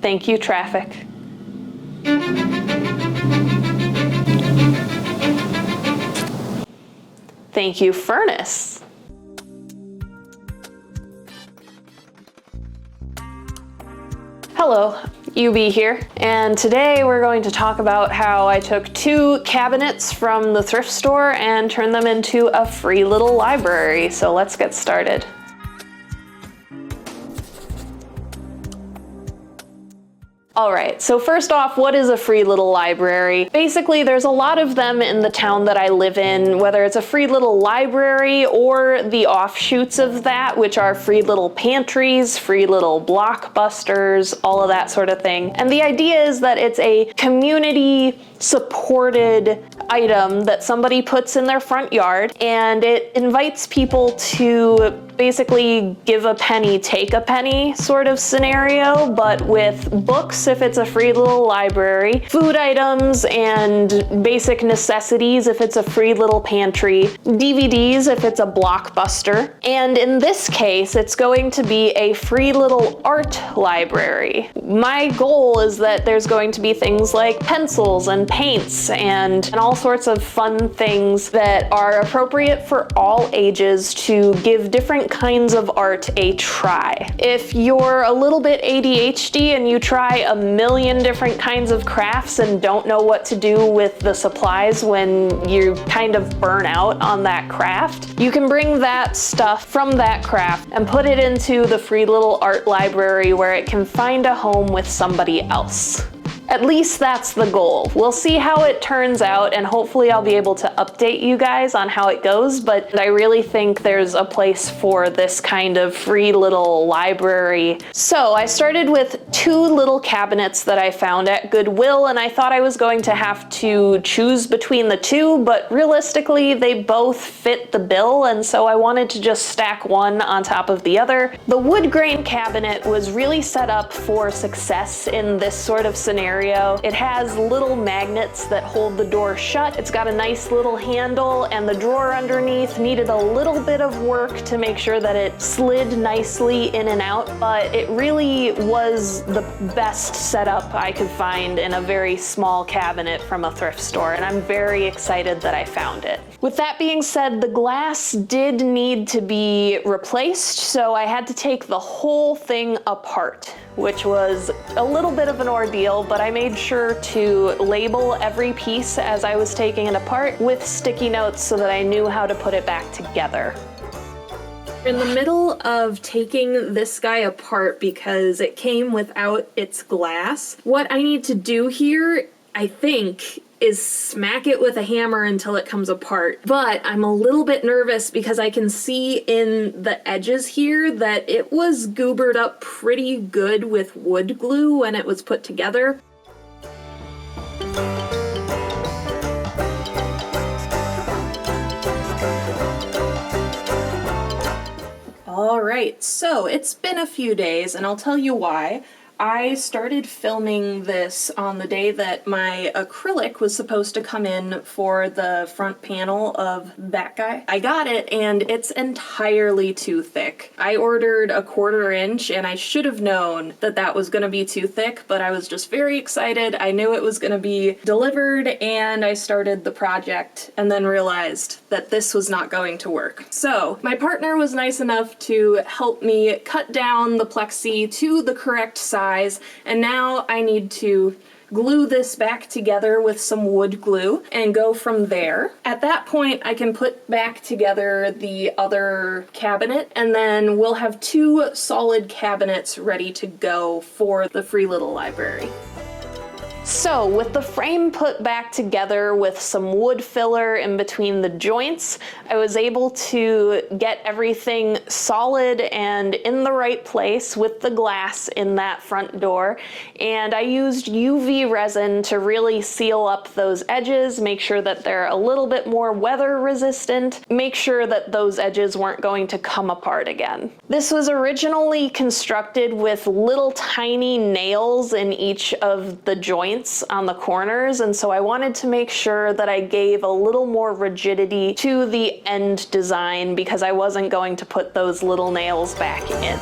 Thank you, traffic. Thank you, furnace. Hello, UB here, and today we're going to talk about how I took 2 cabinets from the thrift store and turned them into a free little library. So let's get started. Alright, so first off, what is a free little library? Basically, there's a lot of them in the town that I live in, whether it's a free little library or the offshoots of that, which are free little pantries, free little blockbusters, all of that sort of thing. And the idea is that it's a community supported item that somebody puts in their front yard, and it invites people to basically give a penny, take a penny sort of scenario, but with books if it's a free little library, food items and basic necessities if it's a free little pantry, DVDs if it's a blockbuster, and in this case it's going to be a free little art library. My goal is that there's going to be things like pencils and paints and all sorts of fun things that are appropriate for all ages to give different kinds of art a try. If you're a little bit ADHD and you try a million different kinds of crafts and don't know what to do with the supplies when you kind of burn out on that craft, you can bring that stuff from that craft and put it into the free little art library where it can find a home with somebody else. At least that's the goal. We'll see how it turns out, and hopefully I'll be able to update you guys on how it goes, but I really think there's a place for this kind of free little library. So I started with 2 little cabinets that I found at Goodwill, and I thought I was going to have to choose between the 2, but realistically they both fit the bill, and so I wanted to just stack one on top of the other. The wood grain cabinet was really set up for success in this sort of scenario. It has little magnets that hold the door shut. It's got a nice little handle, and the drawer underneath needed a little bit of work to make sure that it slid nicely in and out, but it really was the best setup I could find in a very small cabinet from a thrift store, and I'm very excited that I found it. With that being said, the glass did need to be replaced, so I had to take the whole thing apart, which was a little bit of an ordeal, but I made sure to label every piece as I was taking it apart with sticky notes so that I knew how to put it back together. In the middle of taking this guy apart because it came without its glass, what I need to do here, I think, is smack it with a hammer until it comes apart. But I'm a little bit nervous because I can see in the edges here that it was goobered up pretty good with wood glue when it was put together. Alright, so it's been a few days, and I'll tell you why. I started filming this on the day that my acrylic was supposed to come in for the front panel of that guy. I got it, and it's entirely too thick. I ordered a 1/4 inch, and I should have known that that was gonna be too thick, but I was just very excited. I knew it was gonna be delivered, and I started the project and then realized that this was not going to work. So my partner was nice enough to help me cut down the plexi to the correct size, and now I need to glue this back together with some wood glue and go from there. At that point, I can put back together the other cabinet, and then we'll have 2 solid cabinets ready to go for the free little library. So with the frame put back together with some wood filler in between the joints, I was able to get everything solid and in the right place with the glass in that front door. And I used UV resin to really seal up those edges, make sure that they're a little bit more weather resistant, make sure that those edges weren't going to come apart again. This was originally constructed with little tiny nails in each of the joints on the corners, and so I wanted to make sure that I gave a little more rigidity to the end design because I wasn't going to put those little nails back in.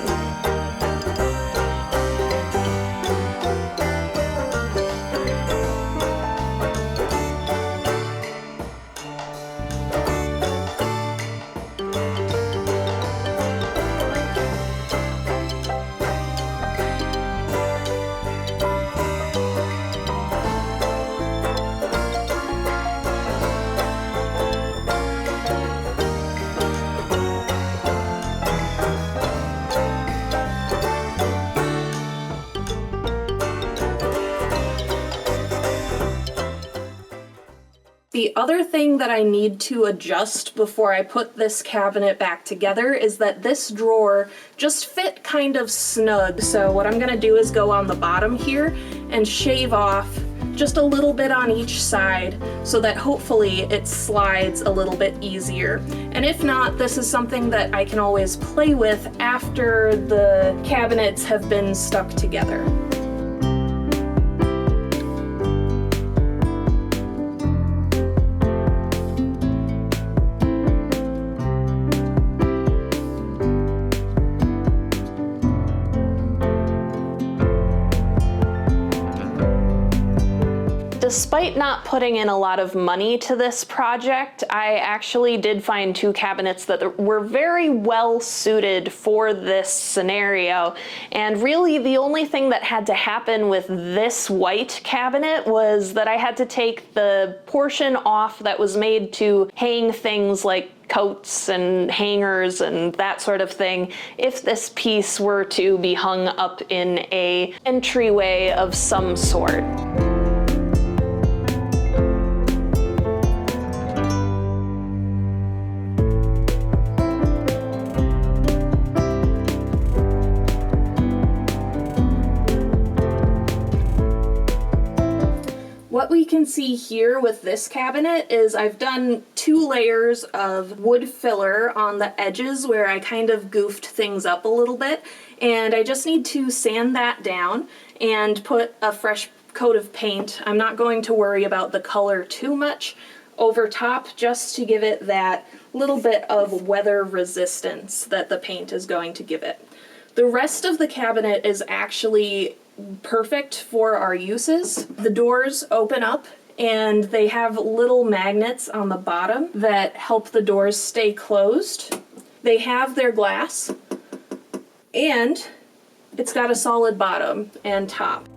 The other thing that I need to adjust before I put this cabinet back together is that this drawer just fit kind of snug. So what I'm gonna do is go on the bottom here and shave off just a little bit on each side so that hopefully it slides a little bit easier. And if not, this is something that I can always play with after the cabinets have been stuck together. Despite not putting in a lot of money to this project, I actually did find two cabinets that were very well suited for this scenario. And really the only thing that had to happen with this white cabinet was that I had to take the portion off that was made to hang things like coats and hangers and that sort of thing if this piece were to be hung up in an entryway of some sort. What we can see here with this cabinet is I've done 2 layers of wood filler on the edges where I kind of goofed things up a little bit, and I just need to sand that down and put a fresh coat of paint. I'm not going to worry about the color too much over top, just to give it that little bit of weather resistance that the paint is going to give it. The rest of the cabinet is actually perfect for our uses. The doors open up and they have little magnets on the bottom that help the doors stay closed. They have their glass and it's got a solid bottom and top.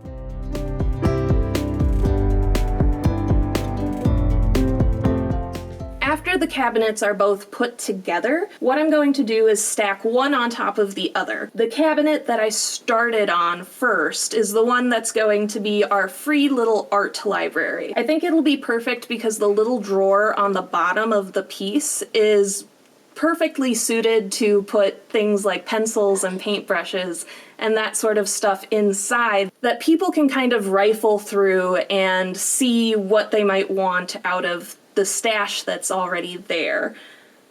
After the cabinets are both put together, what I'm going to do is stack one on top of the other. The cabinet that I started on first is the one that's going to be our free little art library. I think it'll be perfect because the little drawer on the bottom of the piece is perfectly suited to put things like pencils and paintbrushes and that sort of stuff inside that people can kind of rifle through and see what they might want out of the stash that's already there.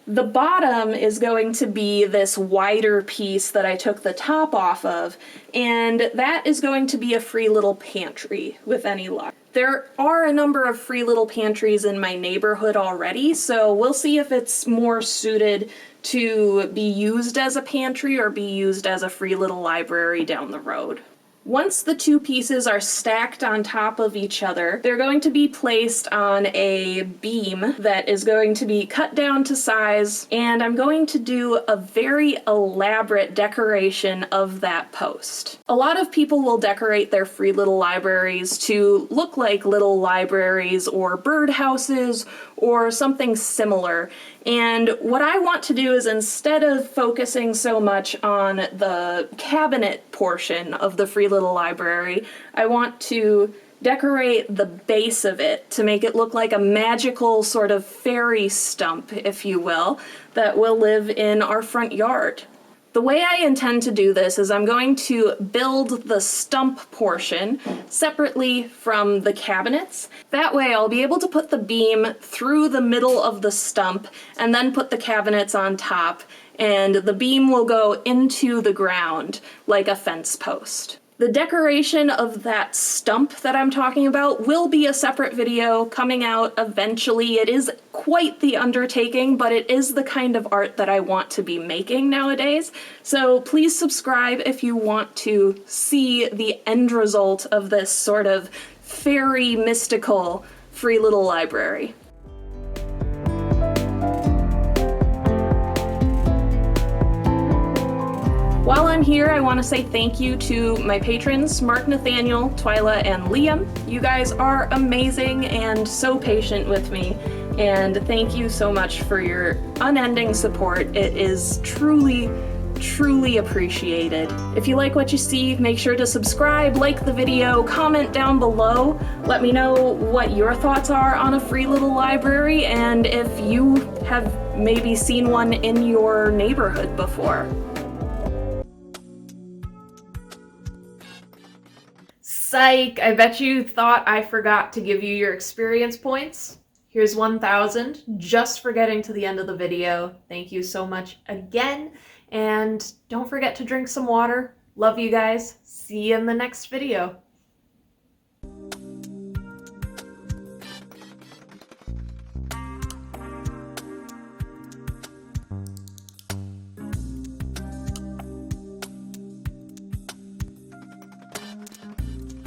The bottom is going to be this wider piece that I took the top off of, and that is going to be a free little pantry with any luck. There are a number of free little pantries in my neighborhood already, so we'll see if it's more suited to be used as a pantry or be used as a free little library down the road. Once the 2 pieces are stacked on top of each other, they're going to be placed on a beam that is going to be cut down to size, and I'm going to do a very elaborate decoration of that post. A lot of people will decorate their free little libraries to look like little libraries or birdhouses or something similar. And what I want to do is, instead of focusing so much on the cabinet portion of the free little library, I want to decorate the base of it to make it look like a magical sort of fairy stump, if you will, that will live in our front yard. The way I intend to do this is I'm going to build the stump portion separately from the cabinets. That way I'll be able to put the beam through the middle of the stump and then put the cabinets on top, and the beam will go into the ground like a fence post. The decoration of that stump that I'm talking about will be a separate video coming out eventually. It is quite the undertaking, but it is the kind of art that I want to be making nowadays. So please subscribe if you want to see the end result of this sort of fairy mystical free little library. While I'm here, I want to say thank you to my patrons, Mark, Nathaniel, Twyla, and Liam. You guys are amazing and so patient with me, and thank you so much for your unending support. It is truly truly appreciated. If you like what you see, make sure to subscribe, like the video, comment down below. Let me know what your thoughts are on a free little library and if you have maybe seen one in your neighborhood before. Psych! I bet you thought I forgot to give you your experience points. Here's 1,000 just for getting to the end of the video. Thank you so much again. And don't forget to drink some water. Love you guys. See you in the next video.